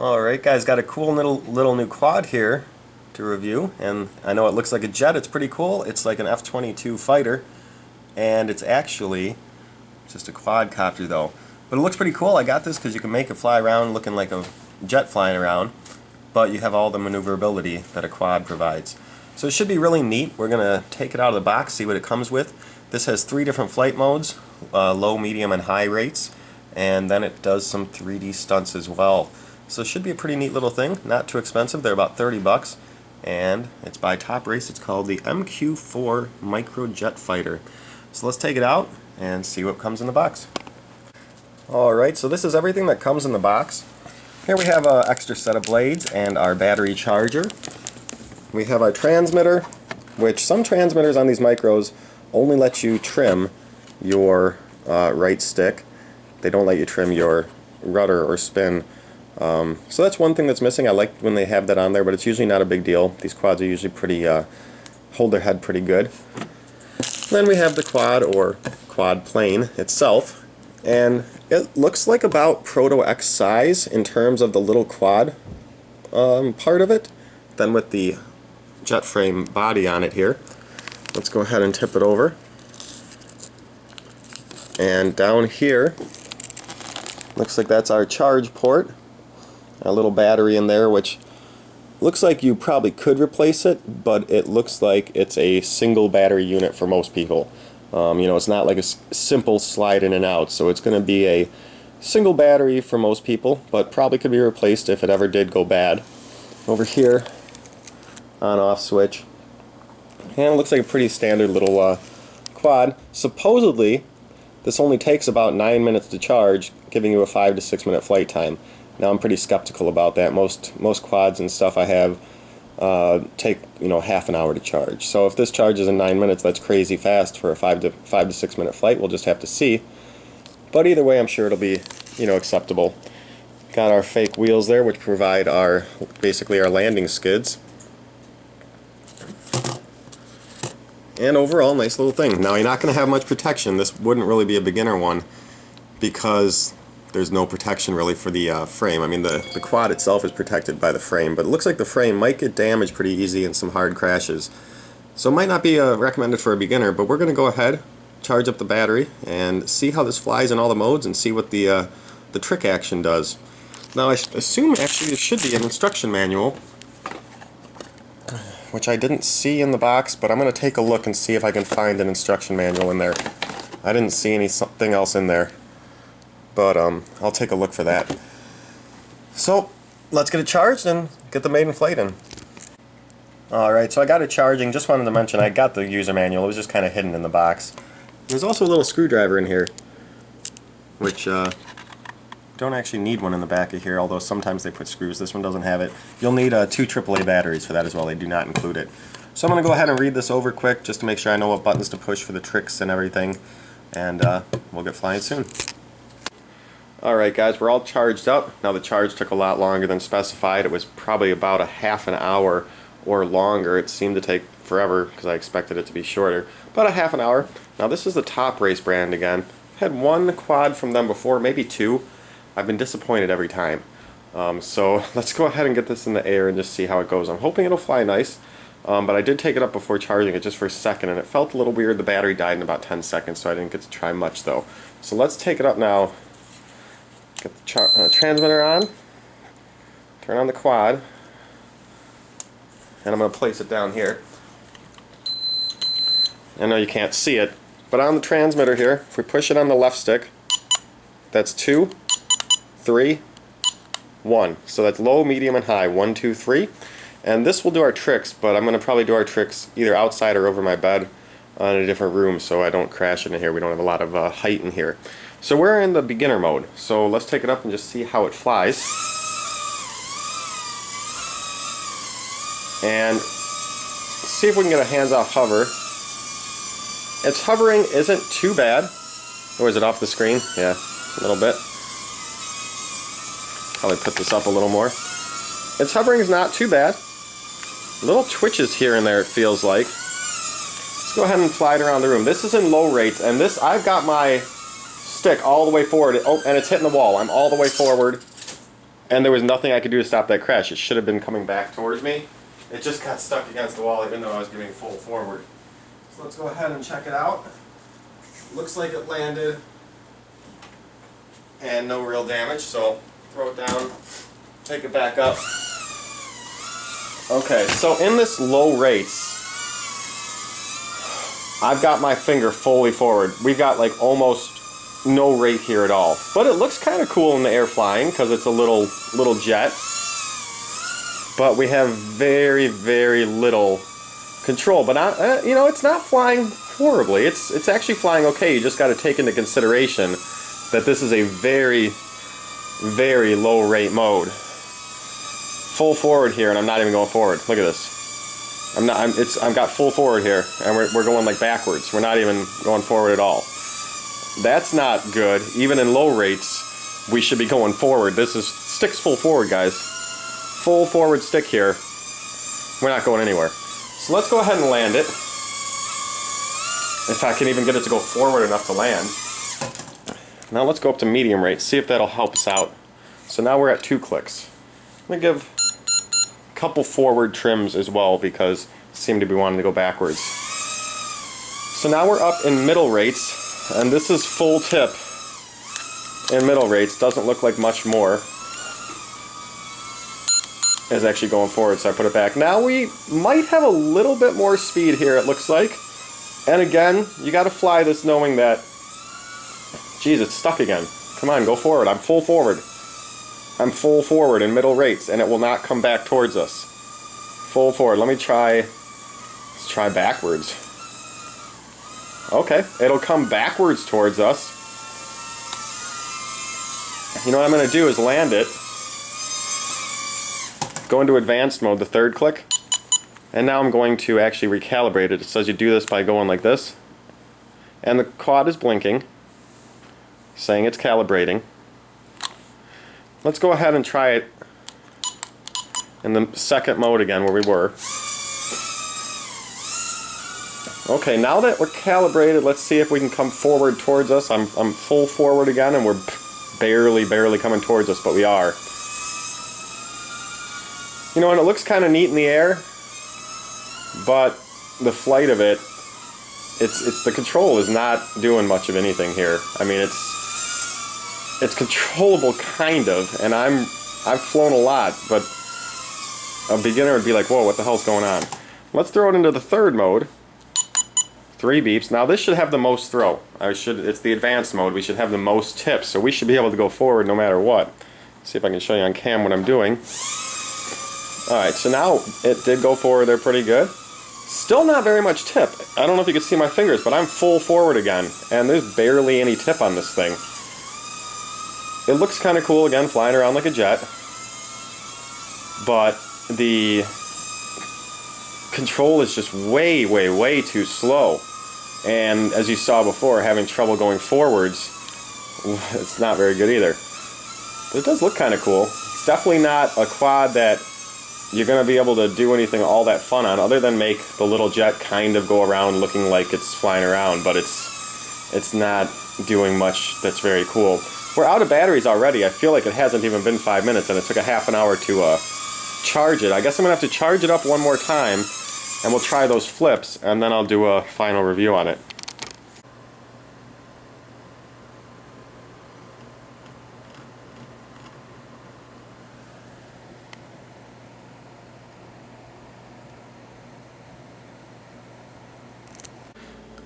Alright guys, got a cool little new quad here to review, and I know it looks like a jet. It's pretty cool. It's like an F22 fighter, and it's actually just a quadcopter though. But it looks pretty cool. I got this because you can make it fly around looking like a jet flying around, but you have all the maneuverability that a quad provides. So it should be really neat. We're going to take it out of the box, see what it comes with. This has 3 different flight modes, low, medium, and high rates, and then it does some 3D stunts as well. So it should be a pretty neat little thing, not too expensive. They're about 30 bucks, and it's by Top Race. It's called the MQ-4 Micro Jet Fighter. So let's take it out and see what comes in the box. Alright, so this is everything that comes in the box. Here we have an extra set of blades and our battery charger. We have our transmitter, which some transmitters on these micros only let you trim your right stick. They don't let you trim your rudder or spin. So that's one thing that's missing. I like when they have that on there, but it's usually not a big deal. These quads are usually pretty, hold their head pretty good. Then we have the quad or quad plane itself, and it looks like about Proto X size in terms of the little quad part of it. Then with the jet frame body on it here, let's go ahead and tip it over. And down here, looks like that's our charge port. A little battery in there, which looks like you probably could replace it, but it looks like it's a single battery unit for most people. You know, it's not like a simple slide in and out, so it's going to be a single battery for most people, but probably could be replaced if it ever did go bad. Over here, on-off switch, and it looks like a pretty standard little quad. Supposedly, this only takes about 9 minutes to charge, giving you a 5 to 6 minute flight time. Now I'm pretty skeptical about that. Most quads and stuff I have take half an hour to charge. So if this charges in 9 minutes, that's crazy fast for a 5 to 6 minute flight. We'll just have to see. But either way, I'm sure it'll be acceptable. Got our fake wheels there, which provide basically our landing skids. And overall, nice little thing. Now you're not going to have much protection. This wouldn't really be a beginner one because there's no protection really for the frame. I mean, the quad itself is protected by the frame, but it looks like the frame might get damaged pretty easy in some hard crashes. So it might not be recommended for a beginner, but we're going to go ahead, charge up the battery, and see how this flies in all the modes and see what the trick action does. Now I assume actually there should be an instruction manual, which I didn't see in the box, but I'm going to take a look and see if I can find an instruction manual in there. I didn't see anything else in there, but I'll take a look for that. So let's get it charged and get the maiden flight in. Alright, so I got it charging. Just wanted to mention I got the user manual. It was just kind of hidden in the box. There's also a little screwdriver in here, which don't actually need one in the back of here, although sometimes they put screws. This one doesn't have it. You'll need 2 AAA batteries for that as well. They do not include it. So I'm going to go ahead and read this over quick just to make sure I know what buttons to push for the tricks and everything, and we'll get flying soon. Alright guys, we're all charged up. Now the charge took a lot longer than specified. It was probably about a half an hour or longer. It seemed to take forever because I expected it to be shorter. About a half an hour. Now this is the Top Race brand again. Had one quad from them before, maybe 2. I've been disappointed every time. So let's go ahead and get this in the air and just see how it goes. I'm hoping it'll fly nice, but I did take it up before charging it just for a second, and it felt a little weird. The battery died in about 10 seconds, so I didn't get to try much though. So let's take it up now. Get the transmitter on, turn on the quad, and I'm going to place it down here. I know you can't see it, but on the transmitter here, if we push it on the left stick, that's 2, 3, 1. So that's low, medium, and high. 1, 2, 3. And this will do our tricks, but I'm going to probably do our tricks either outside or over my bed in a different room so I don't crash into here. We don't have a lot of height in here. So we're in the beginner mode. So let's take it up and just see how it flies. And see if we can get a hands-off hover. Its hovering isn't too bad. Or is it off the screen? Yeah, a little bit. Probably put this up a little more. Its hovering is not too bad. Little twitches here and there, it feels like. Let's go ahead and fly it around the room. This is in low rates, and this, I've got my stick all the way forward. Oh, and it's hitting the wall. I'm all the way forward and there was nothing I could do to stop that crash. It should have been coming back towards me. It just got stuck against the wall even though I was giving full forward. So let's go ahead and check it out. Looks like it landed and no real damage, so throw it down, take it back up. Okay, so in this low rates, I've got my finger fully forward. We've got like almost no rate here at all. But it looks kind of cool in the air flying because it's a little jet. But we have very, very little control. But you know, it's not flying horribly. It's actually flying okay. You just got to take into consideration that this is a very, very low rate mode. Full forward here, and I'm not even going forward. Look at this. I've got full forward here, and we're going like backwards. We're not even going forward at all. That's not good. Even in low rates, we should be going forward. This is sticks full forward, guys. Full forward stick here. We're not going anywhere. So let's go ahead and land it. If I can even get it to go forward enough to land. Now let's go up to medium rate, see if that'll help us out. So now we're at 2 clicks. I'm going to give a couple forward trims as well because I seem to be wanting to go backwards. So now we're up in middle rates, and this is full tip in middle rates. Doesn't look like much more is actually going forward, so I put it back. Now we might have a little bit more speed here, it looks like. And again, you got to fly this knowing that, geez, it's stuck again. Come on, go forward. I'm full forward. I'm full forward in middle rates, and it will not come back towards us. Full forward. Let's try backwards. Okay, it'll come backwards towards us. You know what I'm going to do is land it. Go into advanced mode, the 3rd click. And now I'm going to actually recalibrate it. It says you do this by going like this. And the quad is blinking, saying it's calibrating. Let's go ahead and try it in the 2nd mode again where we were. Okay, now that we're calibrated, let's see if we can come forward towards us. I'm full forward again, and we're barely coming towards us, but we are. You know, and it looks kind of neat in the air, but the flight of it, it's the control is not doing much of anything here. I mean, it's controllable kind of, and I've flown a lot, but a beginner would be like, whoa, what the hell's going on? Let's throw it into the 3rd mode. 3 beeps. Now this should have the most throw. It's the advanced mode. We should have the most tips, so we should be able to go forward no matter what. See if I can show you on cam what I'm doing. Alright, so now it did go forward there pretty good. Still not very much tip. I don't know if you can see my fingers, but I'm full forward again, and there's barely any tip on this thing. It looks kind of cool again, flying around like a jet, but the control is just way too slow. And as you saw before, having trouble going forwards, it's not very good either. But it does look kind of cool. It's definitely not a quad that you're going to be able to do anything all that fun on, other than make the little jet kind of go around looking like it's flying around, but it's not doing much that's very cool. We're out of batteries already. I feel like it hasn't even been 5 minutes, and it took a half an hour to charge it. I guess I'm going to have to charge it up one more time, and we'll try those flips, and then I'll do a final review on it.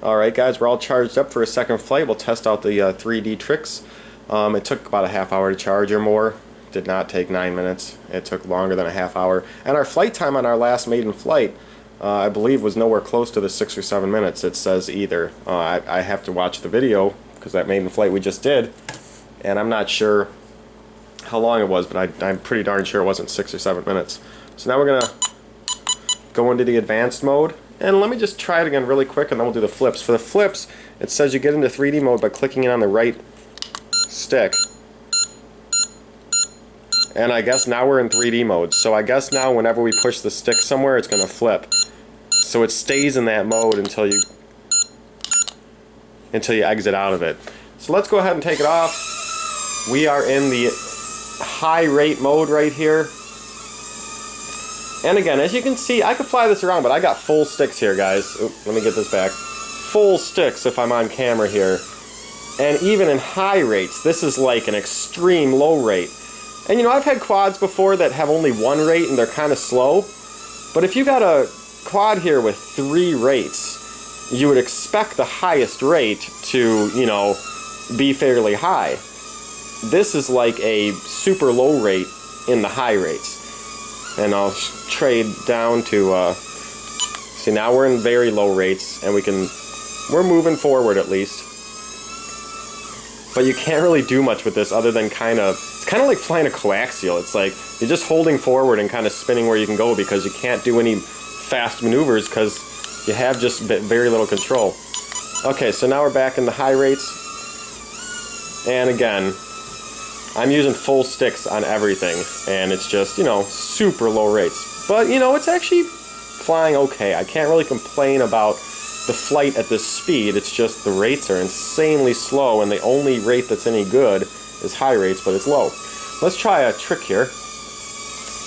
Alright guys, we're all charged up for a 2nd flight. We'll test out the 3D tricks. It took about a half hour to charge or more. Did not take 9 minutes. It took longer than a half hour. And our flight time on our last maiden flight, I believe, was nowhere close to the 6 or 7 minutes. It says either. I have to watch the video because that maiden flight we just did, and I'm not sure how long it was, but I'm pretty darn sure it wasn't 6 or 7 minutes. So now we're going to go into the advanced mode. And let me just try it again really quick, and then we'll do the flips. For the flips, it says you get into 3D mode by clicking it on the right stick. And I guess now we're in 3D mode. So I guess now whenever we push the stick somewhere, it's going to flip. So it stays in that mode until you exit out of it. So let's go ahead and take it off. We are in the high rate mode right here. And again, as you can see, I could fly this around, but I got full sticks here, guys. Oop, let me get this back. Full sticks if I'm on camera here. And even in high rates, this is like an extreme low rate. And you know, I've had quads before that have only one rate and they're kind of slow. But if you got a quad here with 3 rates, you would expect the highest rate to, you know, be fairly high. This is like a super low rate in the high rates. And I'll trade down to, see, now we're in very low rates and we're moving forward at least. But you can't really do much with this other than it's kind of like flying a coaxial. It's like you're just holding forward and kind of spinning where you can go because you can't do any fast maneuvers because you have just very little control. Okay, so now we're back in the high rates. And again, I'm using full sticks on everything, and it's just, you know, super low rates. But, you know, it's actually flying okay. I can't really complain about the flight at this speed. It's just the rates are insanely slow, and the only rate that's any good is high rates, but it's low. Let's try a trick here.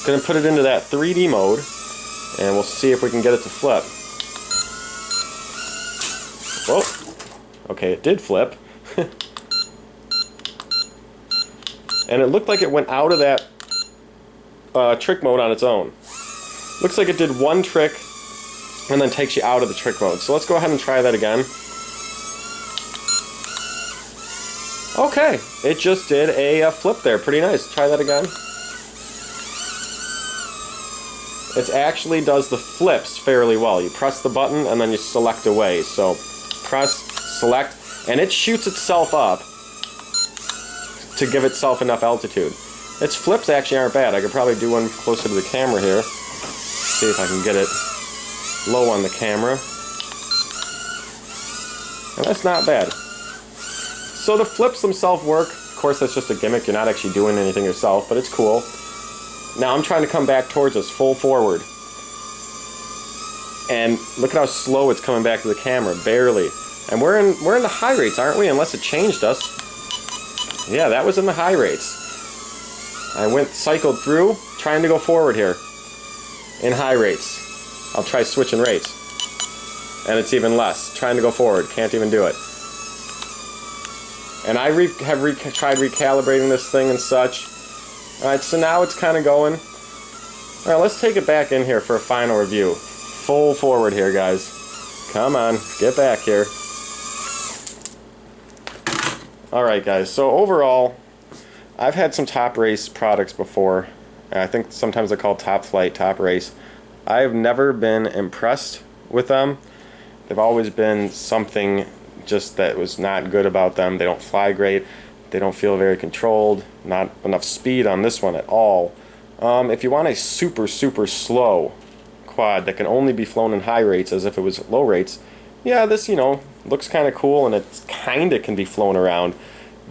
Gonna put it into that 3D mode, and we'll see if we can get it to flip. Whoa. Okay, it did flip. And it looked like it went out of that trick mode on its own. Looks like it did one trick and then takes you out of the trick mode. So let's go ahead and try that again. Okay, it just did a flip there. Pretty nice. Try that again. It actually does the flips fairly well. You press the button and then you select away. So press, select, and it shoots itself up to give itself enough altitude. Its flips actually aren't bad. I could probably do one closer to the camera here. See if I can get it low on the camera. And that's not bad. So the flips themselves work. Of course, that's just a gimmick. You're not actually doing anything yourself, but it's cool. Now I'm trying to come back towards us, full forward. And look at how slow it's coming back to the camera, barely. And we're in the high rates, aren't we? Unless it changed us. Yeah, that was in the high rates. I cycled through, trying to go forward here in high rates. I'll try switching rates. And it's even less. Trying to go forward, can't even do it. And I have tried recalibrating this thing and such. Alright, so now it's kind of going. Alright, let's take it back in here for a final review. Full forward here, guys. Come on, get back here. Alright guys, so overall, I've had some Top Race products before. I think sometimes they're called Top Flight, Top Race. I've never been impressed with them. They've always been something just that was not good about them. They don't fly great. They don't feel very controlled. Not enough speed on this one at all. If you want a super, super slow quad that can only be flown in high rates as if it was low rates, yeah, this, you know, looks kind of cool and it kind of can be flown around.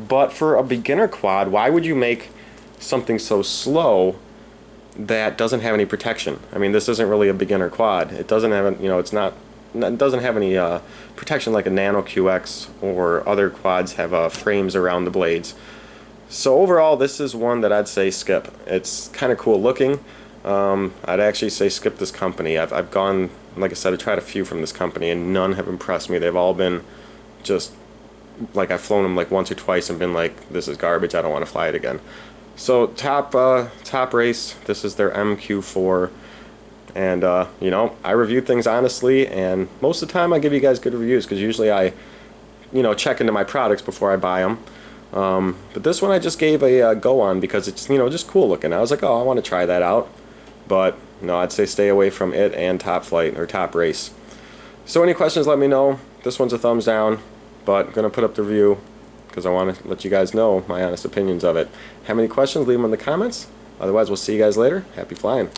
But for a beginner quad, why would you make something so slow that doesn't have any protection? I mean, this isn't really a beginner quad. It doesn't have, you know, it doesn't have any protection like a Nano QX or other quads have frames around the blades. So overall, this is one that I'd say skip. It's kind of cool looking. I'd actually say skip this company. I've gone, like I said, I tried a few from this company and none have impressed me. They've all been just like I've flown them like once or twice and been like, this is garbage, I don't want to fly it again. So Top Race, this is their MQ4, and you know, I review things honestly, and most of the time I give you guys good reviews because usually I, you know, check into my products before I buy them. But this one I just gave a go on because it's, you know, just cool looking. I was like, oh, I want to try that out. But no, I'd say stay away from it and Top Flight or Top Race. So any questions, let me know. This one's a thumbs down, but I'm gonna put up the review because I want to let you guys know my honest opinions of it. Have any questions? Leave them in the comments. Otherwise, we'll see you guys later. Happy flying.